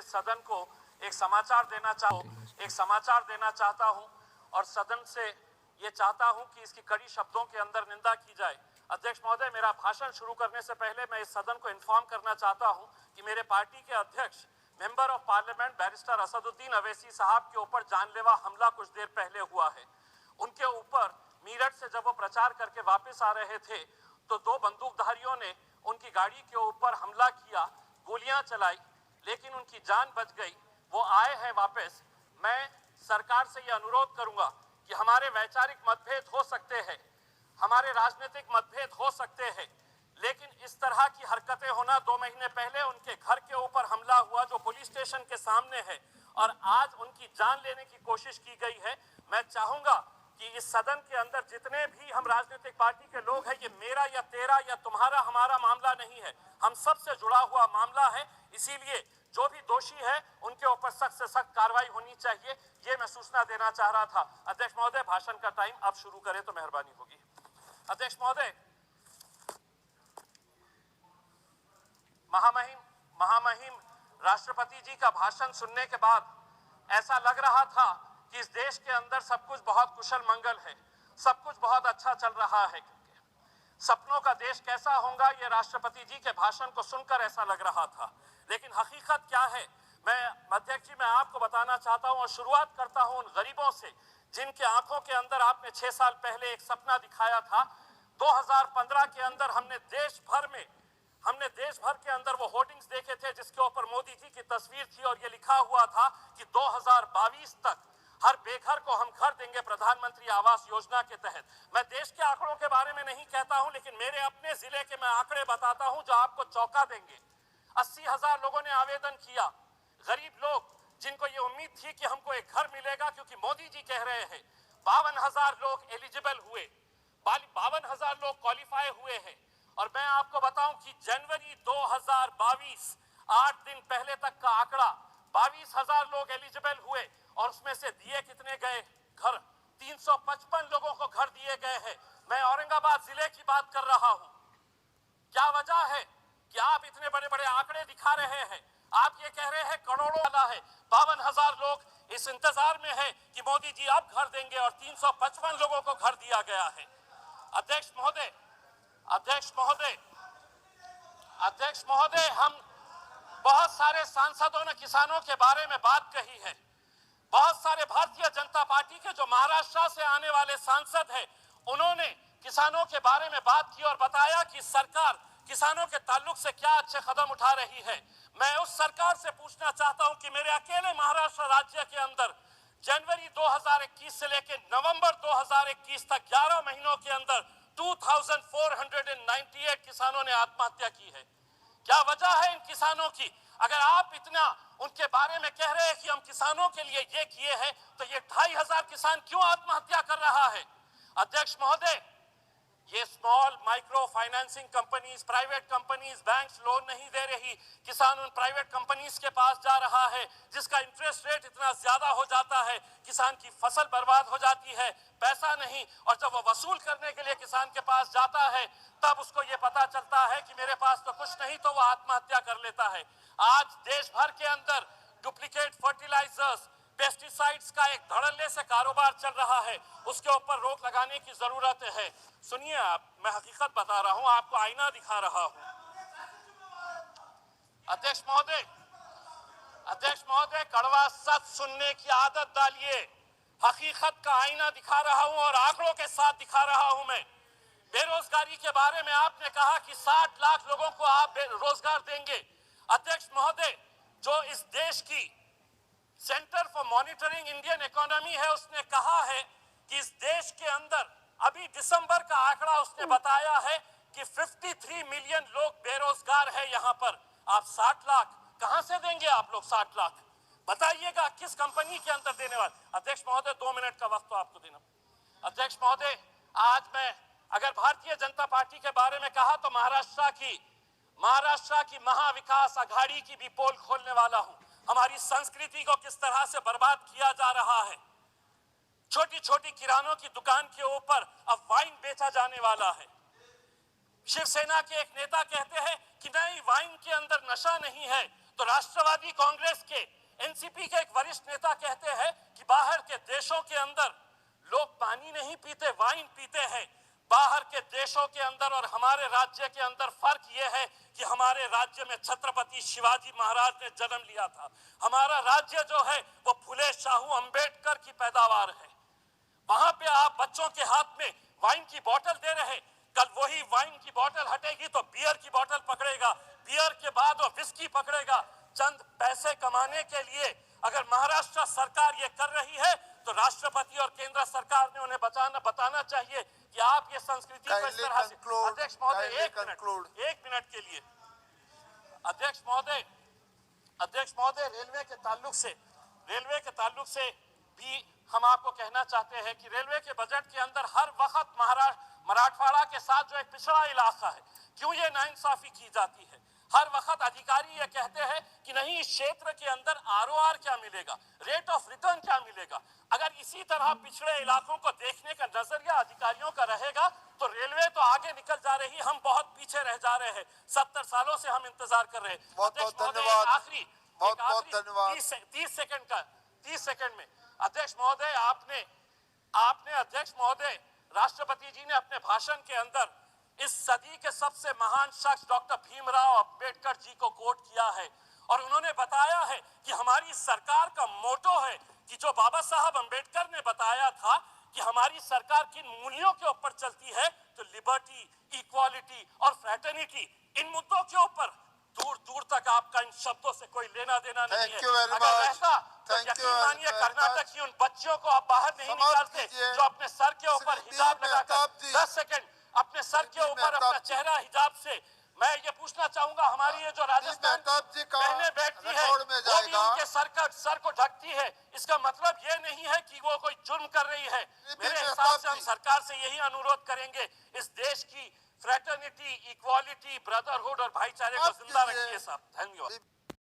इस सदन को एक समाचार देना चाहता हूं और सदन से ये चाहता हूं कि इसकी कड़ी शब्दों के अंदर निंदा की जाए। अध्यक्ष महोदय, मेरा भाषण शुरू करने से पहले मैं इस सदन को इन्फॉर्म करना चाहता हूं कि मेरे पार्टी के अध्यक्ष member of parliament barrister Asaduddin Owaisi साहब के ऊपर जानलेवा हमला कुछ देर पहले हुआ है। उनके ऊपर मीरठ से जब वो प्रचार करके वापस आ रहे थे तो दो बंदूकधारियों ने उनकी गाड़ी के ऊपर हमला किया, गोलियां चलाई, लेकिन उनकी जान बच गई। वो आए हैं वापस। मैं सरकार से यह अनुरोध करूंगा कि हमारे वैचारिक मतभेद हो सकते हैं, हमारे राजनीतिक मतभेद हो सकते हैं, लेकिन इस तरह की हरकतें होना, 2 महीने पहले उनके घर के ऊपर हमला हुआ जो पुलिस स्टेशन के सामने है और आज उनकी जान लेने की कोशिश की गई है। मैं चाहूंगा कि इस सदन के अंदर जितने भी हम राजनीतिक पार्टी के लोग हैं, ये मेरा या तेरा या तुम्हारा हमारा मामला नहीं है, हम सबसे जुड़ा हुआ मामला है। इसीलिए जो भी दोषी है उनके ऊपर सख्त से सख्त कार्रवाई होनी चाहिए, ये मैं सूचना देना चाह रहा था। अध्यक्ष महोदय, भाषण का टाइम अब शुरू करें तो मेहरबानी होगी। अध्यक्ष महोदय, महामहिम राष्ट्रपति जी का भाषण सुनने के बाद ऐसा लग रहा था कि इस देश के अंदर सब कुछ बहुत कुशल मंगल है, सब कुछ बहुत अच्छा चल रहा है। सपनों का देश कैसा होगा, ये राष्ट्रपति जी के भाषण को सुनकर ऐसा लग रहा था, लेकिन हकीकत क्या है मैं अध्यक्ष जी मैं आपको बताना चाहता हूं और शुरुआत करता हूं उन गरीबों से जिनके आंखों के अंदर आपने 6 साल पहले एक सपना दिखाया था। 2015 के अंदर हमने देश भर के अंदर वो होर्डिंग्स देखे थे जिसके ऊपर मोदी जी की तस्वीर थी और ये लिखा हुआ था कि 2022 तक हर बेघर को हम घर देंगे प्रधानमंत्री आवास योजना के तहत। मैं देश के आंकड़ों के बारे में नहीं कहता हूं, लेकिन मेरे अपने जिले के मैं आंकड़े बताता हूं जो आपको चौंका देंगे। 80,000 लोगों ने आवेदन किया, गरीब लोग जिनको ये उम्मीद थी कि हमको एक घर मिलेगा क्योंकि मोदी जी कह रहे हैं। 52,000 लोग एलिजिबल हुए, 52,000 लोग क्वालिफाई हुए हैं। और मैं आपको बताऊं कि जनवरी 2022 8 दिन पहले तक का आंकड़ा 22,000 लोग एलिजिबल हुए और उसमें से दिए कितने गए घर? 355 लोगों को घर दिए गए हैं। मैं औरंगाबाद जिले की बात कर रहा हूं। क्या वजह है कि आप इतने बड़े बड़े आंकड़े दिखा रहे हैं? आप ये कह रहे हैं करोड़ों वाला है, 52,000 लोग इस इंतजार में है कि मोदी जी अब घर देंगे और 355 लोगों को घर दिया गया है। अध्यक्ष महोदय, हम बहुत सारे सांसदों ने किसानों के बारे में बात कही है। बहुत सारे भारतीय जनता पार्टी के जो महाराष्ट्र से आने वाले सांसद हैं, उन्होंने किसानों के बारे में बात की और बताया कि सरकार किसानों के ताल्लुक से क्या अच्छे कदम उठा रही है। मैं उस सरकार से पूछना चाहता हूं कि मेरे अकेले महाराष्ट्र राज्य के अंदर जनवरी 2021 से लेकर नवंबर 2021 तक 11 महीनों के अंदर 2498 किसानों ने आत्महत्या की है। क्या वजह है इन किसानों की? अगर आप इतना उनके बारे में कह रहे हैं कि हम किसानों के लिए ये किए हैं, तो ये 2,500 किसान क्यों आत्महत्या कर रहा है? अध्यक्ष महोदय, ये small micro financing companies, private companies, banks loan नहीं दे रही, किसान उन प्राइवेट कंपनीज के पास जा रहा है जिसका इंटरेस्ट रेट इतना ज्यादा हो जाता है, किसान की फसल बर्बाद हो जाती है, पैसा नहीं, और जब वो वसूल करने के लिए किसान के पास जाता है तब उसको ये पता चलता है कि मेरे पास तो कुछ नहीं, तो वो आत्महत्या कर लेता है। आज देश भर के अंदर डुप्लीकेट फर्टिलाइजर्स, पेस्टिसाइड्स का एक धड़ल्ले से कारोबार चल रहा है, उसके ऊपर रोक लगाने की जरूरत है। सुनिए, आप, मैं हकीकत बता रहा हूं, आपको आईना दिखा रहा हूं। अध्यक्ष महोदय, कड़वा सच सुनने की आदत डालिए। हकीकत का आईना दिखा रहा हूं और आंकड़ों के साथ दिखा रहा हूं मैं। बेरोजगारी के बारे में आपने कहा कि 60 लाख लोगों को आप रोजगार देंगे। अध्यक्ष महोदय, जो इस देश की centre for monitoring Indian economy है, उसने कहा है कि इस देश के अंदर अभी दिसंबर का आंकड़ा उसने बताया है कि 53 मिलियन लोग बेरोजगार है। यहां पर आप 60 लाख कहां से देंगे? आप लोग 60 लाख बताइएगा किस कंपनी के अंदर देने वाले? अध्यक्ष महोदय, 2 मिनट का वक्त तो आपको देना। अध्यक्ष महोदय, आज मैं अगर भारतीय जनता पार्टी के बारे में कहा तो महाराष्ट्र की महाविकास आघाड़ी की भी पोल खोलने वाला हूं। हमारी संस्कृति को किस तरह से बर्बाद किया जा रहा है। छोटी छोटी किरानों की दुकान के ऊपर अब वाइन बेचा जाने वाला है। शिवसेना के एक नेता कहते हैं कि नहीं, वाइन के अंदर नशा नहीं है, तो राष्ट्रवादी कांग्रेस के एनसीपी के एक वरिष्ठ नेता कहते हैं कि बाहर के देशों के अंदर लोग पानी नहीं पीते, वाइन पीते हैं। बाहर के देशों के अंदर और हमारे राज्य के अंदर फर्क यह है कि हमारे राज्य में छत्रपति शिवाजी महाराज ने जन्म लिया था। हमारा राज्य जो है वो फुले शाहू अंबेडकर की पैदावार है। वहां पे आप बच्चों के हाथ में वाइन की बोतल दे रहे, कल वही वाइन की बोतल हटेगी तो बियर की बोतल पकड़ेगा, बियर के बाद वो विस्की पकड़ेगा। चंद पैसे कमाने के लिए अगर महाराष्ट्र सरकार ये कर रही है तो राष्ट्रपति और केंद्र सरकार ने उन्हें बताना चाहिए कि आप ये संस्कृति को इस तरह से। अध्यक्ष महोदय एक मिनट के लिए। अध्यक्ष महोदय रेलवे के ताल्लुक से भी हम आपको कहना चाहते हैं कि रेलवे के बजट के अंदर हर वक्त मराठवाड़ा के साथ जो एक पिछड़ा इलाका है, क्यों ये नाइंसाफी की जाती है? हर वक्त अधिकारी ये कहते हैं कि नहीं, इस क्षेत्र के अंदर आरओआर क्या मिलेगा, रेट ऑफ रिटर्न क्या मिलेगा। अगर इसी तरह पिछड़े इलाकों को देखने का नजरिया अधिकारियों का रहेगा तो रेलवे तो आगे निकल जा रही, हम बहुत पीछे रह जा रहे हैं। 70 सालों से हम इंतजार कर रहे हैं। बहुत धन्यवाद। आखिरी 30 सेकंड में अध्यक्ष महोदय, आपने अध्यक्ष महोदय, राष्ट्रपति जी ने अपने भाषण के अंदर इस सदी के सबसे महान शख्स डॉक्टर भीमराव अंबेडकर जी को कोट किया है और उन्होंने बताया है कि हमारी सरकार का मोटो है कि जो बाबा साहब अंबेडकर ने बताया था कि हमारी सरकार किन मूल्यों के ऊपर चलती है, तो लिबर्टी, इक्वालिटी और फ्रेटर्निटी, इन मुद्दों के ऊपर दूर दूर तक आपका इन शब्दों से कोई लेना देना नहीं है। अगर रहता तो यकीन मानिए कर्नाटक की उन बच्चियों को आप बाहर नहीं निकालते जो अपने सर के ऊपर हिजाब लगाकर 10 सेकंड अपने सर के ऊपर अपना चेहरा हिजाब से। मैं ये पूछना चाहूंगा, हमारी ये जो राजस्थान की बहनें बैठती है वो भी उनके सर को ढकती है, इसका मतलब ये नहीं है कि वो कोई जुर्म कर रही है। मेरे हिसाब से हम सरकार से यही अनुरोध करेंगे, इस देश की फ्रेटर्निटी, इक्वालिटी, ब्रदरहुड और भाईचारे को जिंदा रखिए साहब। धन्यवाद।